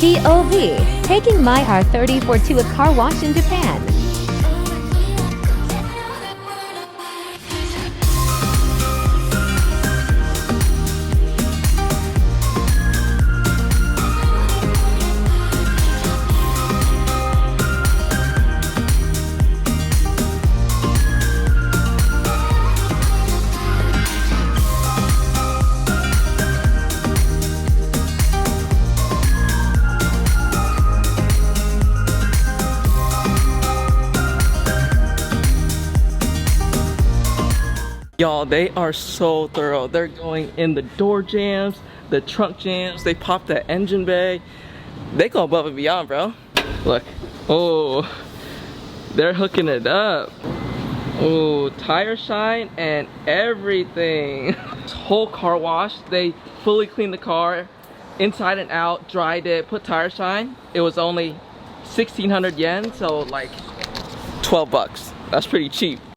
POV, taking my R34 to a car wash in Japan. Y'all, they are so thorough. They're going in the door jams, the trunk jams, they pop the engine bay. They go above and beyond, bro. Look, oh, they're hooking it up. Oh, tire shine and everything. This whole car wash, they fully cleaned the car inside and out, dried it, put tire shine. It was only 1,600 yen, so like 12 bucks. That's pretty cheap.